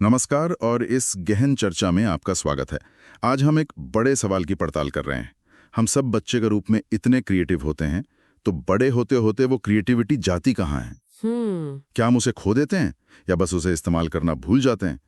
नमस्कार और इस गहन चर्चा में आपका स्वागत है। आज हम एक बड़े सवाल की पड़ताल कर रहे हैं। हम सब बच्चे के रूप में इतने क्रिएटिव होते हैं, तो बड़े होते होते वो क्रिएटिविटी जाती कहाँ है? क्या हम उसे खो देते हैं या बस उसे इस्तेमाल करना भूल जाते हैं?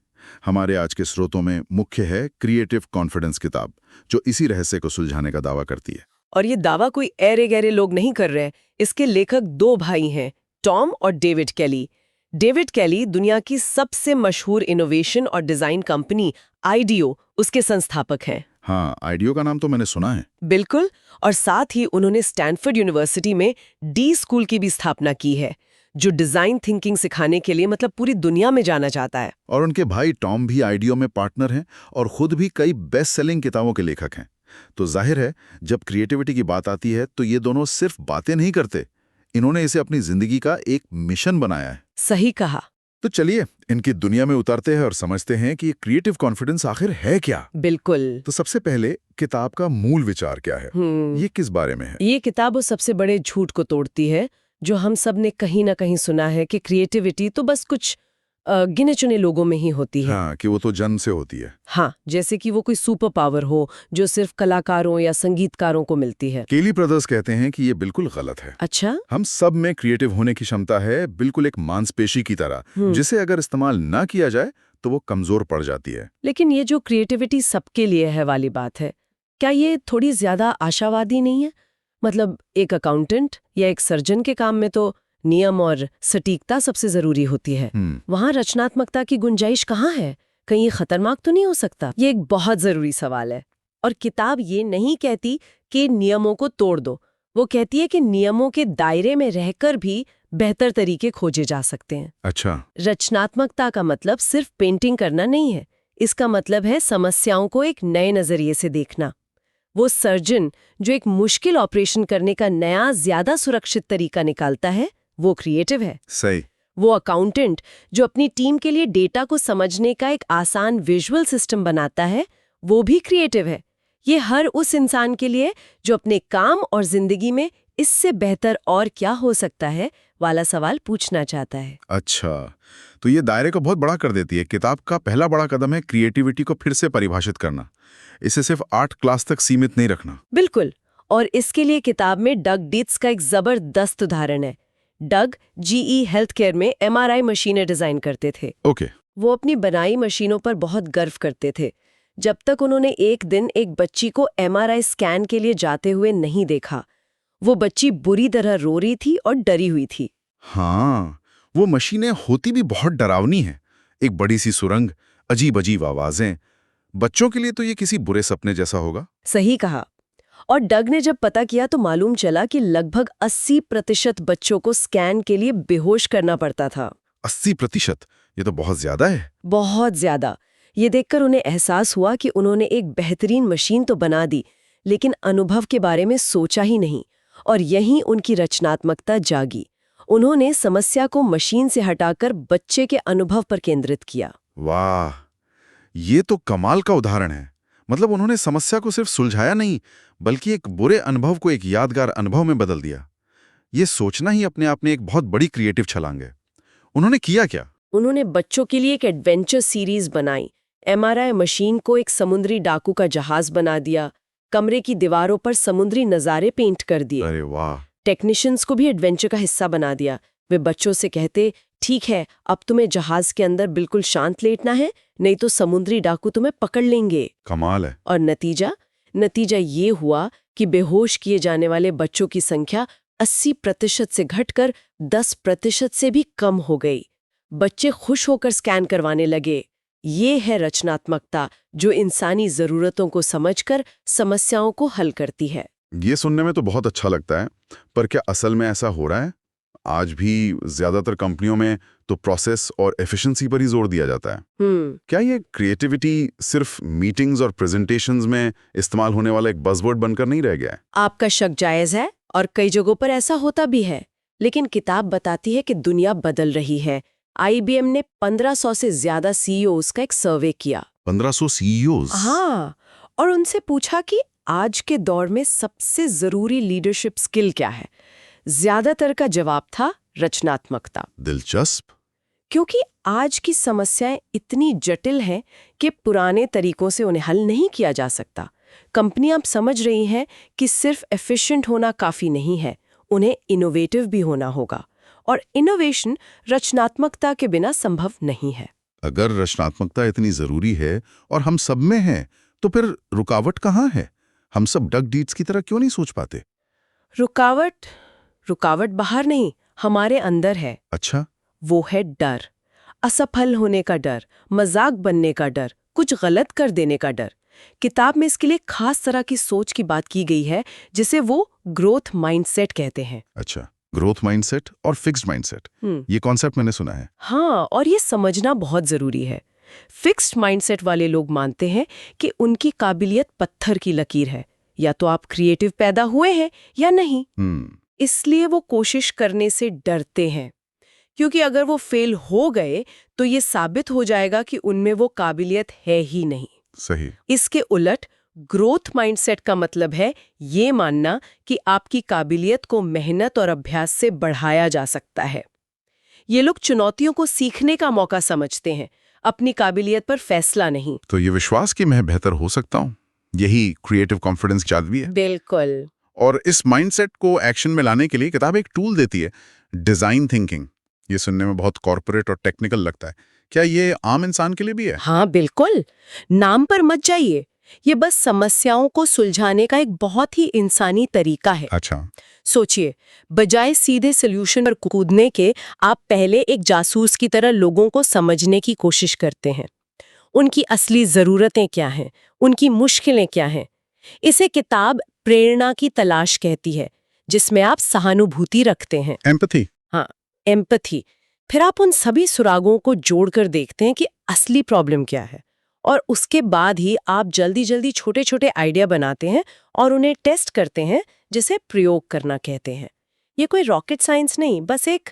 हमारे आज के स्रोतों में मुख्य है क्रिएटिव कॉन्फिडेंस किताब, जो इसी रहस्य को सुलझाने का दावा करती है। और ये दावा कोई ऐरे गहरे लोग नहीं कर रहे हैं। इसके लेखक दो भाई हैं, टॉम और डेविड केली। डेविड केली दुनिया की सबसे मशहूर इनोवेशन और डिजाइन कंपनी आइडियो उसके संस्थापक हैं। हाँ, आइडियो का नाम तो मैंने सुना है। बिल्कुल। और साथ ही उन्होंने स्टैनफोर्ड यूनिवर्सिटी में डी स्कूल की भी स्थापना की है, जो डिजाइन थिंकिंग सिखाने के लिए पूरी दुनिया में जाना जाता है। और उनके भाई टॉम भी आइडियो में पार्टनर हैं और खुद भी कई बेस्ट सेलिंग किताबों के लेखक हैं। तो जाहिर है, जब क्रिएटिविटी की बात आती है तो ये दोनों सिर्फ बातें नहीं करते, इन्होंने इसे अपनी जिंदगी का एक मिशन बनाया है। सही कहा। तो चलिए इनकी दुनिया में उतरते हैं और समझते हैं कि ये क्रिएटिव कॉन्फिडेंस आखिर है क्या। बिल्कुल। तो सबसे पहले किताब का मूल विचार क्या है? ये किस बारे में है? ये किताब उस सबसे बड़े झूठ को तोड़ती है जो हम सब ने कहीं ना कहीं सुना है कि क्रिएटिविटी तो बस कुछ गिने चुने लोगों में ही होती है। हाँ, कि वो तो जन्म से होती है। हाँ, जैसे कि वो कोई सुपर पावर हो जो सिर्फ कलाकारों या संगीतकारों को मिलती है। केली ब्रदर्स कहते हैं कि ये बिल्कुल गलत है। अच्छा? हम सब में क्रिएटिव होने की क्षमता है, बिल्कुल एक मांसपेशी की तरह, जिसे अगर इस्तेमाल ना किया जाए तो वो कमजोर पड़ जाती है। लेकिन ये जो क्रिएटिविटी सबके लिए है वाली बात है, क्या ये थोड़ी ज्यादा आशावादी नहीं है? एक अकाउंटेंट या एक सर्जन के काम में तो नियम और सटीकता सबसे जरूरी होती है। वहां रचनात्मकता की गुंजाइश कहाँ है? कहीं ये खतरनाक तो नहीं हो सकता? ये एक बहुत जरूरी सवाल है। और किताब ये नहीं कहती कि नियमों को तोड़ दो, वो कहती है कि नियमों के दायरे में रहकर भी बेहतर तरीके खोजे जा सकते हैं। अच्छा। रचनात्मकता का मतलब सिर्फ पेंटिंग करना नहीं है। इसका मतलब है समस्याओं को एक नए नजरिए से देखना। वो सर्जन जो एक मुश्किल ऑपरेशन करने का नया, ज्यादा सुरक्षित तरीका निकालता है, वो क्रिएटिव है। सही। वो अकाउंटेंट जो अपनी टीम के लिए डेटा को समझने का एक आसान विजुअल सिस्टम बनाता है, वो भी क्रिएटिव है। ये हर उस इंसान के लिए जो अपने काम और जिंदगी में इससे बेहतर और क्या हो सकता है वाला सवाल पूछना चाहता है। अच्छा, तो ये दायरे को बहुत बड़ा कर देती है। किताब का पहला बड़ा कदम है क्रिएटिविटी को फिर से परिभाषित करना, इसे सिर्फ 8 क्लास तक सीमित नहीं रखना। बिल्कुल। और इसके लिए किताब में डग डिट्स का एक जबरदस्त उदाहरण है। डग जीई हेल्थ केयर में MRI मशीनें डिजाइन करते थे। ओके। वो अपनी बनाई मशीनों पर बहुत गर्व करते थे, जब तक उन्होंने एक दिन एक बच्ची को MRI स्कैन के लिए जाते हुए नहीं देखा। वो बच्ची बुरी तरह रो रही थी और डरी हुई थी। हाँ, वो मशीनें होती भी बहुत डरावनी हैं। एक बड़ी सी सुरंग, अजीब अजीब आवाजें। बच्चों के लिए तो ये किसी बुरे सपने जैसा होगा। सही कहा। और डग ने जब पता किया तो मालूम चला कि लगभग 80% बच्चों को स्कैन के लिए बेहोश करना पड़ता था। 80%? ये तो बहुत ज्यादा है। बहुत ज्यादा। ये देखकर उन्हें एहसास हुआ कि उन्होंने एक बेहतरीन मशीन तो बना दी, लेकिन अनुभव के बारे में सोचा ही नहीं। और यहीं उनकी रचनात्मकता जागी। उन्होंने समस्या को मशीन से हटाकर बच्चे के अनुभव पर केंद्रित किया। वाह, ये तो कमाल का उदाहरण है। मतलब उन्होंने समस्या को सिर्फ सुलझाया नहीं, बल्कि एक बुरे अनुभव को एक यादगार अनुभव में बदल दिया। ये सोचना ही अपने आप में एक बहुत बड़ी क्रिएटिव छलांग है। उन्होंने किया क्या? उन्होंने बच्चों के लिए एक एडवेंचर सीरीज बनाई। MRI मशीन को एक समुद्री डाकू का जहाज बना दिया। कमरे की दीवारों पर समुद्री नज़ारे पेंट कर दिए। अरे वाह। टेक्नीशियंस को भी एडवेंचर का हिस्सा बना दिया। वे बच्चों से कहते, ठीक है, अब तुम्हें जहाज के अंदर बिल्कुल शांत लेटना है, नहीं तो समुद्री डाकू तुम्हें पकड़ लेंगे। कमाल है। और नतीजा ये हुआ कि बेहोश किए जाने वाले बच्चों की संख्या 80% से घटकर 10% से भी कम हो गई। बच्चे खुश होकर स्कैन करवाने लगे। ये है रचनात्मकता, जो इंसानी जरूरतों को समझकर समस्याओं को हल करती है। ये सुनने में तो बहुत अच्छा लगता है, पर क्या असल में ऐसा हो रहा है? आज भी ज्यादातर कंपनियों में तो प्रोसेस और एफिशिएंसी पर ही जोर दिया जाता है। क्या ये क्रिएटिविटी सिर्फ मीटिंग्स और प्रेजेंटेशंस में इस्तेमाल होने वाला एक बज़वर्ड बनकर नहीं रह गया है? आपका शक जायज है और कई जगहों पर ऐसा होता भी है, लेकिन किताब बताती है कि दुनिया बदल रही है। IBM ने 1500 से ज्यादा CEOs का एक सर्वे किया। 1500 CEOs? हाँ, और उनसे पूछा कि आज के दौर में सबसे जरूरी लीडरशिप स्किल क्या है। ज्यादातर का जवाब था रचनात्मकता। दिलचस्प। क्योंकि आज की समस्याएं इतनी जटिल हैं कि पुराने तरीकों से उन्हें हल नहीं किया जा सकता। कंपनियां अब समझ रही हैं कि सिर्फ एफिशिएंट होना काफी नहीं है, उन्हें इनोवेटिव भी होना होगा। और इनोवेशन रचनात्मकता के बिना संभव नहीं है। अगर रचनात्मकता इतनी जरूरी है और हम सब में है, तो फिर रुकावट कहाँ है? हम सब डक डीड्स की तरह क्यों नहीं सोच पाते? रुकावट बाहर नहीं, हमारे अंदर है। अच्छा, वो है डर। असफल होने का डर, मजाक बनने का डर, कुछ गलत कर देने का डर। किताब में इसके लिए खास तरह की सोच की बात की गई है, जिसे वो ग्रोथ माइंडसेट कहते हैं। अच्छा, ग्रोथ माइंडसेट और फिक्स्ड माइंडसेट, ये कॉन्सेप्ट मैंने सुना है। हाँ, और ये समझना बहुत जरूरी है। फिक्स्ड माइंडसेट वाले लोग मानते हैं कि उनकी काबिलियत पत्थर की लकीर है, या तो आप क्रिएटिव पैदा हुए हैं या नहीं। इसलिए वो कोशिश करने से डरते हैं, क्योंकि अगर वो फेल हो गए तो ये साबित हो जाएगा कि उनमें वो काबिलियत है ही नहीं। सही। इसके उलट ग्रोथ माइंडसेट का मतलब है ये मानना कि आपकी काबिलियत को मेहनत और अभ्यास से बढ़ाया जा सकता है। ये लोग चुनौतियों को सीखने का मौका समझते हैं, अपनी काबिलियत पर फैसला नहीं। तो ये विश्वास कि मैं बेहतर हो सकता हूँ, यही क्रिएटिव कॉन्फिडेंस की जादू है। बिल्कुल। और इस माइंडसेट को एक्शन में लाने के लिए किताब एक टूल देती है, डिजाइन थिंकिंग। ये सुनने में बहुत कॉर्पोरेट और टेक्निकल लगता है, क्या ये आम इंसान के लिए भी है? हाँ बिल्कुल, नाम पर मत जाइए। ये बस समस्याओं को सुलझाने का एक बहुत ही इंसानी तरीका है। अच्छा। सोचिए, बजाय सीधे सॉल्यूशन पर कूदने के, आप पहले एक जासूस की तरह लोगों को समझने की कोशिश करते हैं। उनकी असली ज़रूरतें क्या हैं, उनकी मुश्किलें क्या हैं। इसे किताब प्रेरणा की तलाश कहती है, जिसमें आप सहानुभूति रखते हैं। एम्पैथी। हाँ, एम्पैथी। फिर आप उन सभी सुरागों को जोड़कर देखते हैं कि असली प्रॉब्लम क्या है, और उसके बाद ही आप जल्दी-जल्दी छोटे-छोटे आइडिया बनाते हैं और उन्हें टेस्ट करते हैं, जिसे प्रयोग करना कहते हैं। ये कोई रॉकेट साइंस नहीं, बस एक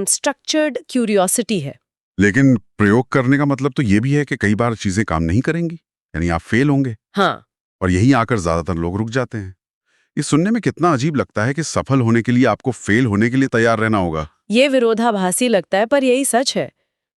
स्ट्रक्चर्ड क्यूरियोसिटी है। लेकिन प्रयोग करने का मतलब तो ये भी है कि कई बार चीजें काम नहीं करेंगी, यानी आप फेल होंगे। हाँ, और यही आकर ज्यादातर लोग रुक जाते हैं। ये सुनने में कितना अजीब लगता है कि सफल होने के लिए आपको फेल होने के लिए तैयार रहना होगा। ये विरोधाभासी लगता है, पर यही सच है।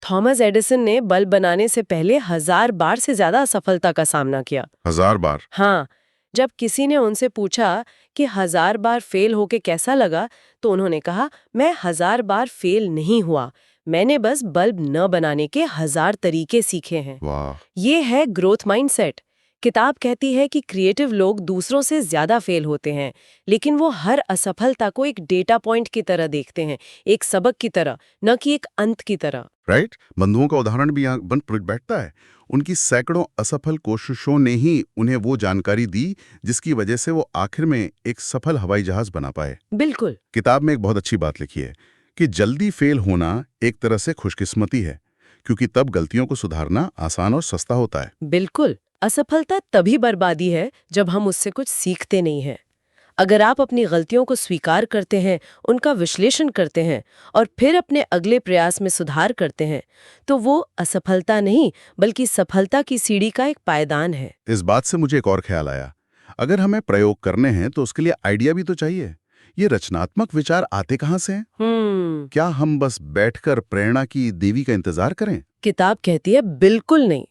थॉमस एडिसन ने बल्ब बनाने से पहले 1000 बार से ज्यादा असफलता का सामना किया। 1000 बार? हाँ, जब किसी ने उनसे पूछा कि 1000 बार फेल होके कैसा लगा, तो उन्होंने कहा, मैं 1000 बार फेल नहीं हुआ, मैंने बस बल्ब न बनाने के 1000 तरीके सीखे हैं। वाह। ये है ग्रोथ माइंडसेट। किताब कहती है कि क्रिएटिव लोग दूसरों से ज्यादा फेल होते हैं, लेकिन वो हर असफलता को एक डेटा पॉइंट की तरह देखते हैं, एक सबक की तरह, न कि एक अंत की तरह। राइट। बंधुओं का उदाहरण भी यहाँ बन बैठता है। उनकी सैकड़ों असफल कोशिशों ने ही उन्हें वो जानकारी दी जिसकी वजह से वो आखिर में एक सफल हवाई जहाज बना पाए। बिल्कुल। किताब में एक बहुत अच्छी बात लिखी है कि जल्दी फेल होना एक तरह से खुशकिस्मती है, क्योंकि तब गलतियों को सुधारना आसान और सस्ता होता है। बिल्कुल। असफलता तभी बर्बादी है जब हम उससे कुछ सीखते नहीं हैं। अगर आप अपनी गलतियों को स्वीकार करते हैं, उनका विश्लेषण करते हैं और फिर अपने अगले प्रयास में सुधार करते हैं, तो वो असफलता नहीं बल्कि सफलता की सीढ़ी का एक पायदान है। इस बात से मुझे एक और ख्याल आया, अगर हमें प्रयोग करने हैं तो उसके लिए आइडिया भी तो चाहिए। ये रचनात्मक विचार आते कहाँ से हैं? क्या हम बस बैठकर प्रेरणा की देवी का इंतजार करें? किताब कहती है बिल्कुल नहीं।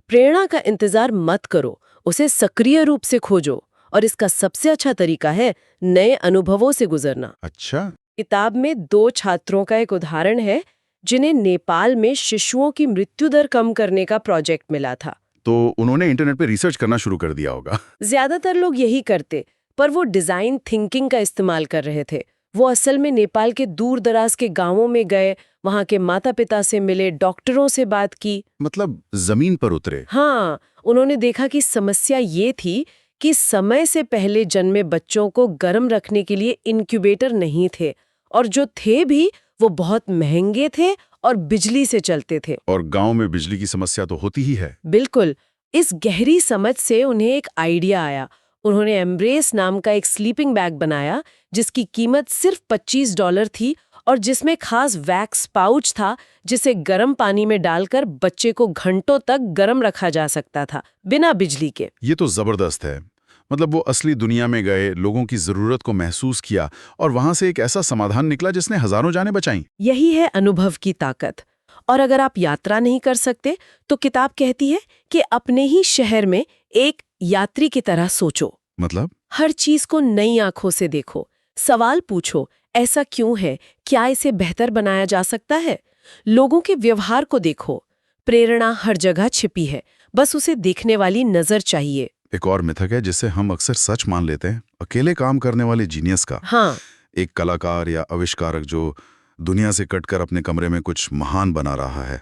प्रेरणा का इंतजार मत करो, उसे सक्रिय रूप से खोजो, और इसका सबसे अच्छा तरीका है नए अनुभवों से गुजरना। अच्छा। किताब में 2 छात्रों का एक उदाहरण है जिन्हें नेपाल में शिशुओं की मृत्यु दर कम करने का प्रोजेक्ट मिला था। तो उन्होंने इंटरनेट पे रिसर्च करना शुरू कर दिया होगा। ज्यादातर लोग यही करते, पर वो डिजाइन थिंकिंग का इस्तेमाल कर रहे थे। वो असल में नेपाल के दूर दराज के गांवों में गए, वहां के माता पिता से मिले, डॉक्टरों से बात की। मतलब जमीन पर उतरे। हाँ, उन्होंने देखा कि समस्या ये थी कि समय से पहले जन्मे बच्चों को गर्म रखने के लिए इनक्यूबेटर नहीं थे, और जो थे भी वो बहुत महंगे थे और बिजली से चलते थे। और गांव में बिजली की समस्या तो होती ही है। बिल्कुल। इस गहरी समझ से उन्हें एक आइडिया आया। उन्होंने एम्ब्रेस नाम का एक स्लीपिंग बैग बनाया, जिसकी कीमत सिर्फ $25 थी और जिसमें खास वैक्स पाउच था, जिसे गर्म पानी में डालकर बच्चे को घंटों तक गर्म रखा जा सकता था, बिना बिजली के। ये तो जबरदस्त है। मतलब वो असली दुनिया में गए, लोगों की जरूरत को महसूस किया और वहां से एक ऐसा समाधान निकला जिसने हजारों जानें बचाईं। यही है अनुभव की ताकत। और अगर आप यात्रा नहीं कर सकते तो किताब कहती है कि अपने ही शहर में एक यात्री की तरह सोचो। मतलब हर चीज को नई आंखों से देखो, सवाल पूछो, ऐसा क्यों है, क्या इसे बेहतर बनाया जा सकता है। लोगों के व्यवहार को देखो, प्रेरणा हर जगह छिपी है, बस उसे देखने वाली नजर चाहिए। एक और मिथक है जिसे हम अक्सर सच मान लेते हैं, अकेले काम करने वाले जीनियस का। हाँ, एक कलाकार या आविष्कारक जो दुनिया से कटकर अपने कमरे में कुछ महान बना रहा है।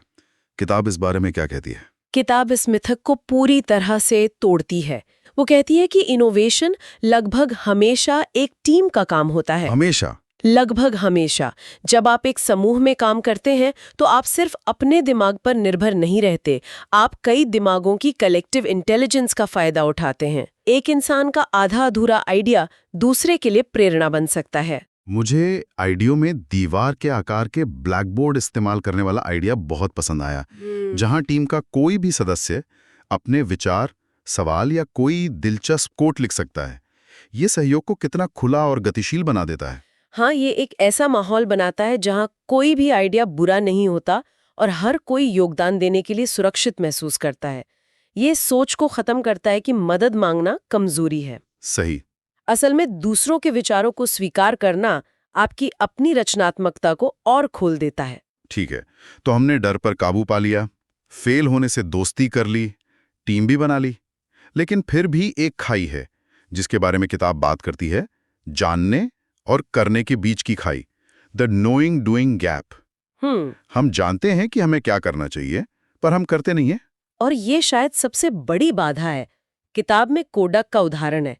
किताब इस बारे में क्या कहती है? किताब इस मिथक को पूरी तरह से तोड़ती है। वो कहती है कि इनोवेशन लगभग हमेशा एक टीम का काम होता है। हमेशा? लगभग हमेशा। जब आप एक समूह में काम करते हैं तो आप सिर्फ अपने दिमाग पर निर्भर नहीं रहते, आप कई दिमागों की कलेक्टिव इंटेलिजेंस का फायदा उठाते हैं। एक इंसान का आधा अधूरा आइडिया दूसरे के लिए प्रेरणा बन सकता है। मुझे आइडियो में दीवार के आकार के ब्लैकबोर्ड इस्तेमाल करने वाला आइडिया बहुत पसंद आया, जहां टीम का कोई भी सदस्य अपने विचार, सवाल या कोई दिलचस्प कोट लिख सकता है। ये सहयोग को कितना खुला और गतिशील बना देता है। हाँ, ये एक ऐसा माहौल बनाता है जहाँ कोई भी आइडिया बुरा नहीं होता और हर कोई योगदान देने के लिए सुरक्षित महसूस करता है। ये सोच को खत्म करता है कि मदद मांगना कमजोरी है। सही। असल में दूसरों के विचारों को स्वीकार करना आपकी अपनी रचनात्मकता को और खोल देता है। ठीक है, तो हमने डर पर काबू पा लिया, फेल होने से दोस्ती कर ली, टीम भी बना ली, लेकिन फिर भी एक खाई है जिसके बारे में किताब बात करती है, जानने और करने के बीच की खाई, द नोइंग डूइंग गैप। हम जानते हैं कि हमें क्या करना चाहिए, पर हम करते नहीं हैं। और ये शायद सबसे बड़ी बाधा है। किताब में कोडक का उदाहरण है।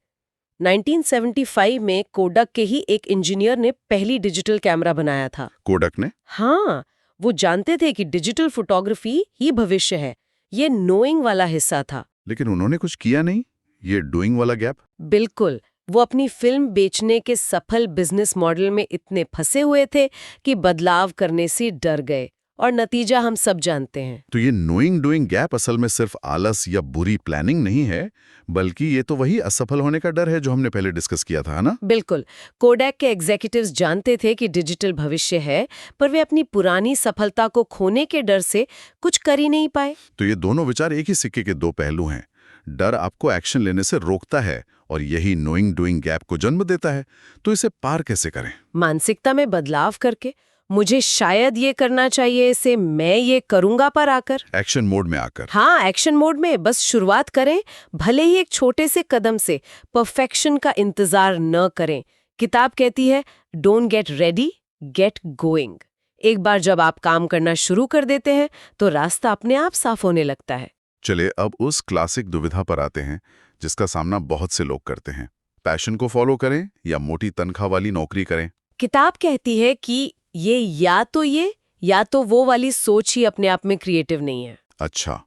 1975 में कोडक के ही एक इंजीनियर ने पहली डिजिटल कैमरा बनाया था। कोडक ने? हाँ, वो जानते थे कि डिजिटल फोटोग्राफी ही भविष्य है। ये नोइंग वाला हिस्सा था। लेकिन उन्होंने कुछ किया नहीं, ये डूइंग वाला गैप। बिल्कुल, वो अपनी फिल्म बेचने के सफल बिजनेस मॉडल में इतने फंसे हुए थे कि बदलाव करने से डर गए, और नतीजा हम सब जानते हैं। तो ये नोइंग डूइंग गैप असल में सिर्फ आलस या बुरी प्लानिंग नहीं है, बल्कि ये तो वही असफल होने का डर है जो हमने पहले डिस्कस किया था, है ना? बिल्कुल, कोडैक के एग्जीक्यूटिव्स जानते थे कि डिजिटल भविष्य है, पर वे अपनी पुरानी सफलता को खोने के डर से कुछ कर ही नहीं पाए। तो ये दोनों विचार एक ही सिक्के के दो पहलू हैं। डर आपको एक्शन लेने से रोकता है और यही नोइंग डूइंग गैप को जन्म देता है। तो इसे पार कैसे करें? मानसिकता में बदलाव करके, मुझे शायद ये करना चाहिए से मैं ये करूंगा पर आकर। एक्शन मोड में आकर। हाँ, एक्शन मोड में बस शुरुआत करें, भले ही एक छोटे से कदम से। परफेक्शन का इंतजार न करें। किताब कहती है, don't get ready, get going. एक बार जब आप काम करना शुरू कर देते हैं तो रास्ता अपने आप साफ होने लगता है। चलिए अब उस क्लासिक दुविधा पर आते हैं जिसका सामना बहुत से लोग करते हैं। पैशन को फॉलो करें या मोटी तनख्वाह वाली नौकरी करें? किताब कहती है कि या तो वो वाली सोच ही अपने आप में क्रिएटिव नहीं है। अच्छा।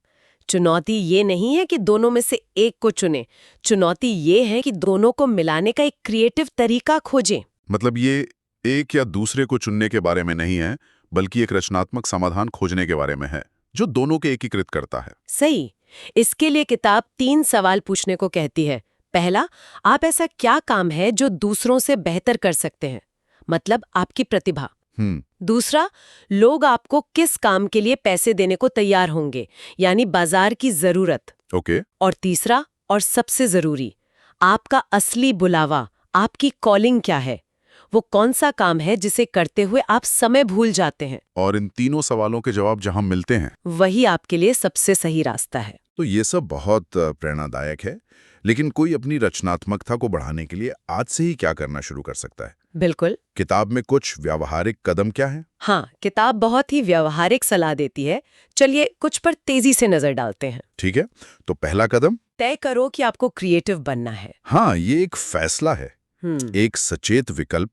चुनौती ये नहीं है कि दोनों में से एक को चुने, चुनौती ये है कि दोनों को मिलाने का एक क्रिएटिव तरीका खोजें। मतलब ये एक या दूसरे को चुनने के बारे में नहीं है, बल्कि एक रचनात्मक समाधान खोजने के बारे में है जो दोनों के एकीकृत करता है। सही। इसके लिए किताब 3 सवाल पूछने को कहती है। पहला, आप ऐसा क्या काम है जो दूसरों से बेहतर कर सकते हैं, मतलब आपकी प्रतिभा। दूसरा, लोग आपको किस काम के लिए पैसे देने को तैयार होंगे, यानी बाजार की जरूरत। ओके। और तीसरा और सबसे जरूरी, आपका असली बुलावा, आपकी कॉलिंग क्या है, वो कौन सा काम है जिसे करते हुए आप समय भूल जाते हैं। और इन तीनों सवालों के जवाब जहां मिलते हैं, वही आपके लिए सबसे सही रास्ता है। तो ये सब बहुत प्रेरणादायक है, लेकिन कोई अपनी रचनात्मकता को बढ़ाने के लिए आज से ही क्या करना शुरू कर सकता है? बिल्कुल। किताब में कुछ व्यावहारिक कदम क्या है? हाँ, किताब बहुत ही व्यावहारिक सलाह देती है। चलिए कुछ पर तेजी से नजर डालते हैं। ठीक है, तो पहला कदम, तय करो कि आपको क्रिएटिव बनना है। हाँ, ये एक फैसला है, एक सचेत विकल्प,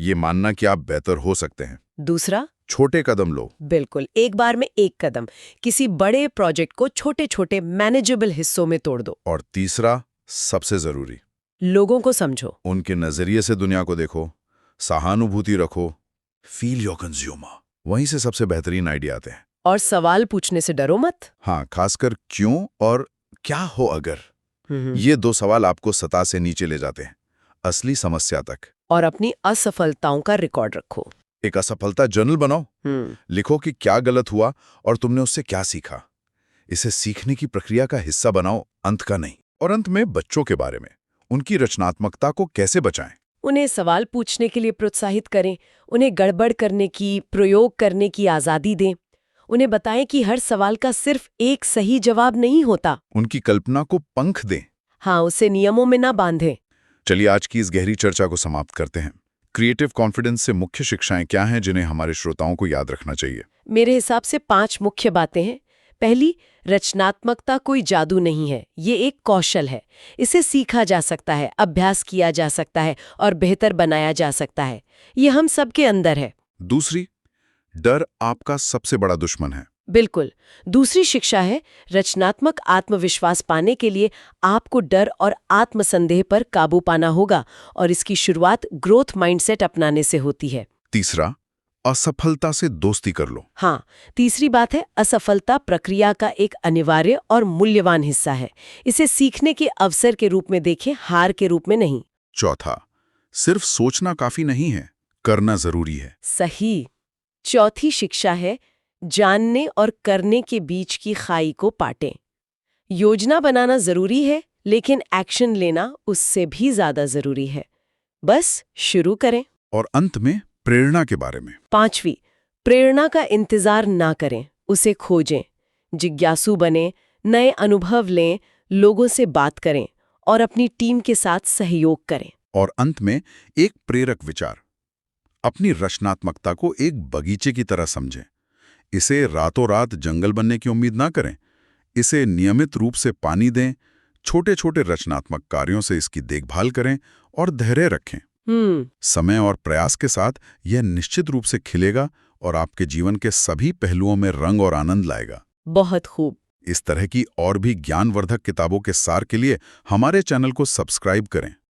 ये मानना कि आप बेहतर हो सकते हैं। दूसरा, छोटे कदम लो। बिल्कुल, एक बार में एक कदम। किसी बड़े प्रोजेक्ट को छोटे छोटे मैनेजेबल हिस्सों में तोड़ दो। और तीसरा, सबसे जरूरी, लोगों को समझो, उनके नजरिए से दुनिया को देखो, सहानुभूति रखो, फील योर कंज्यूमर। वहीं से सबसे बेहतरीन आइडिया आते हैं। और सवाल पूछने से डरो मत। हाँ, खासकर क्यों और क्या हो अगर। ये दो सवाल आपको सतह से नीचे ले जाते हैं, असली समस्या तक। और अपनी असफलताओं का रिकॉर्ड रखो। एक असफलता जर्नल बनाओ, लिखो कि क्या गलत हुआ और तुमने उससे क्या सीखा। इसे सीखने की प्रक्रिया का हिस्सा बनाओ, अंत का नहीं। और अंत में बच्चों के बारे में, उनकी रचनात्मकता को कैसे बचाएं। उन्हें सवाल पूछने के लिए प्रोत्साहित करें, उन्हें गड़बड़ करने की, प्रयोग करने की आज़ादी दें। उन्हें बताएं कि हर सवाल का सिर्फ एक सही जवाब नहीं होता। उनकी कल्पना को पंख दें। हाँ, उसे नियमों में ना बांधें। चलिए आज की इस गहरी चर्चा को समाप्त करते हैं। क्रिएटिव कॉन्फिडेंस से मुख्य शिक्षाएं क्या हैं जिन्हें हमारे श्रोताओं को याद रखना चाहिए? मेरे हिसाब से 5 मुख्य बातें हैं। पहली, रचनात्मकता कोई जादू नहीं है, ये एक कौशल है। इसे सीखा जा सकता है, अभ्यास किया जा सकता है और बेहतर बनाया जा सकता है। ये हम सबके अंदर है। दूसरी, डर आपका सबसे बड़ा दुश्मन है। बिल्कुल। दूसरी शिक्षा है, रचनात्मक आत्मविश्वास पाने के लिए आपको डर और आत्मसंदेह पर काबू पाना होगा और इसकी शुरुआत ग्रोथ माइंडसेट अपनाने से होती है। तीसरा, असफलता से दोस्ती कर लो। हाँ, तीसरी बात है, असफलता प्रक्रिया का एक अनिवार्य और मूल्यवान हिस्सा है। इसे सीखने के अवसर के रूप में देखें, हार के रूप में नहीं। चौथा, सिर्फ सोचना काफी नहीं है, करना जरूरी है। सही। चौथी शिक्षा है, जानने और करने के बीच की खाई को पाटें। योजना बनाना जरूरी है, लेकिन एक्शन लेना उससे भी ज्यादा जरूरी है। बस शुरू करें। और अंत में प्रेरणा के बारे में। 5वीं, प्रेरणा का इंतजार ना करें, उसे खोजें। जिज्ञासु बने, नए अनुभव लें, लोगों से बात करें और अपनी टीम के साथ सहयोग करें। और अंत में एक प्रेरक विचार, अपनी रचनात्मकता को एक बगीचे की तरह समझें। इसे रातों रात जंगल बनने की उम्मीद ना करें। इसे नियमित रूप से पानी दें, छोटे छोटे रचनात्मक कार्यों से इसकी देखभाल करें और धैर्य रखें। समय और प्रयास के साथ यह निश्चित रूप से खिलेगा और आपके जीवन के सभी पहलुओं में रंग और आनंद लाएगा। बहुत खूब। इस तरह की और भी ज्ञानवर्धक किताबों के सार के लिए हमारे चैनल को सब्सक्राइब करें।